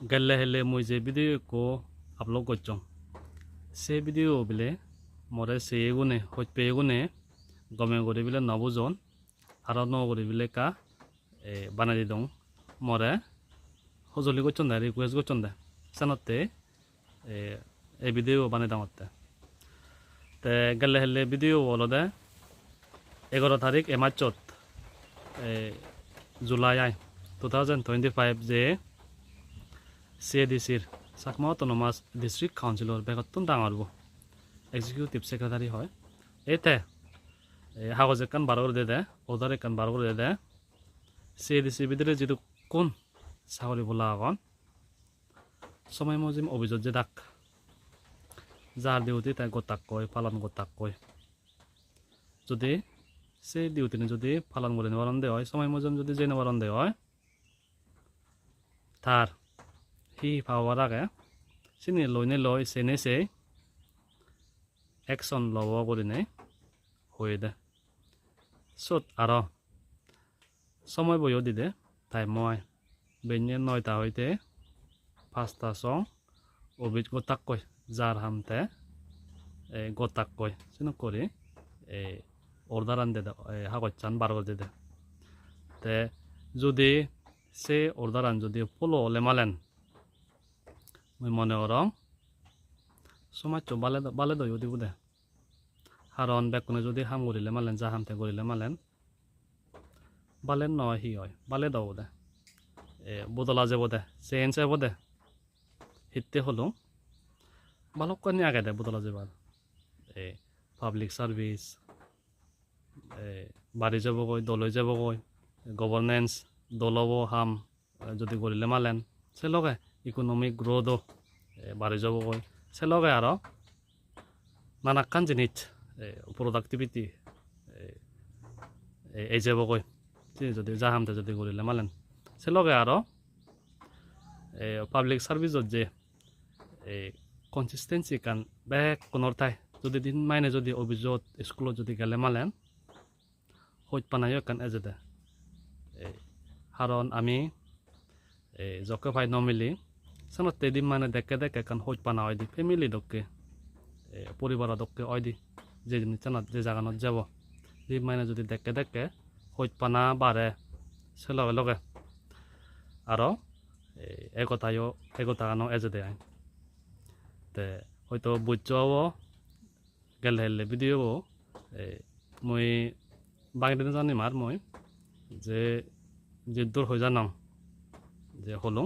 gelle hele moi je video ko upload করছং সে video বিলে মরে সে গুনে হইপে গুনে গমে গরি বিলে নবজন আর ন গরি বিলে কা বানাই দং মরে হজলি করছন দা রিকোয়েস্ট করছন দা সানতে এই ভিডিও বানাই দামতে তে গelle hele ভিডিও বলদে 11 তারিখ এমাচত জুলাই 2025 যে CADCর চাকমা অটোনমাস ডিস্ট্রিক্ট কাউন্সিলর বেগতন ডাঙরব এক্সিকিউটিভ সেক্রেটারি হয় এতে কাগজ একান বার করে দে অর্ডার একান বার করে দে CADC ভিতরে যেহেতু কোন চাকরি বলা এখন সময় মজিম অভিযোগ যে ডাক যার ডিউটি তাই গোটাক কয় পালন গোটাক কয় যদি সে ডিউটি যদি পালন করে নিবারণ দেওয়া হয় সময় মজিম যদি যে নিবারণ দেওয়া হয় তার হি পাওয়ার আগে চিনি লইনে লয় চেনে সে একশন লব করে নেই হয়ে দে সত আর সময় বইও দি দে তাই মই বেনে 9টা হইতে 5টা সং অভিজ গোটাক কয় যার হামতে গোটাক কয় চিন করে অর্ডার আন দে কাগজ চান বার করে দে তে যদি সে অর্ডার আন যদি ফলো লেমালেন মই মনে করং সমাজ বালে দই দিব দে কারণ বেকনে যদি হাম করিলে মালেন যা হামতে করিলে মালেন বালেন নয় হি হয় বালে দাও দে বদলা যাব দে চেঞ্জ যাব দে হিতে হলো বালকনি আগে দে বদলা যাবার পাবলিক সার্ভিস বাড়ি যাব কই দলৈ যাব কই গভর্নেন্স দলব হাম যদি করিলে মালেন সে লগে ইকোনমিক গ্রোথও বাড়ি যাব কই সে লগে আর নানাকান জিনিস প্রোডাক্টিভিটি এই যাব কই যদি যাহামতে যদি করিলে মালেন সে লগে আর পাবলিক সার্ভিসত যে কনসিস্টেন্সি কান বেক কোনোর ঠাই যদি দিন মাইনে যদি অভিযোগ স্কুলত যদি গেলে মালেন হইত পানাইও কান এজে দে কারণ আমি জকে ভাই নমিলি সানতে দিন মানে দেখে কান হইত পানা হয় দি ফ্যামিলি দকে পরিবার দকে হয় দি যে জিনিস যে জাগানত যাব দিন মানে যদি দেখে হইত পানা বাড়ে সে লগে লগে আরো একতা কানো এজে দে তে হয়তো বুঝাবো গেলে হেলে ভিডিও মই বাংলাদেশ জানি মার মই যে দূর হয়ে জানাম যে হলো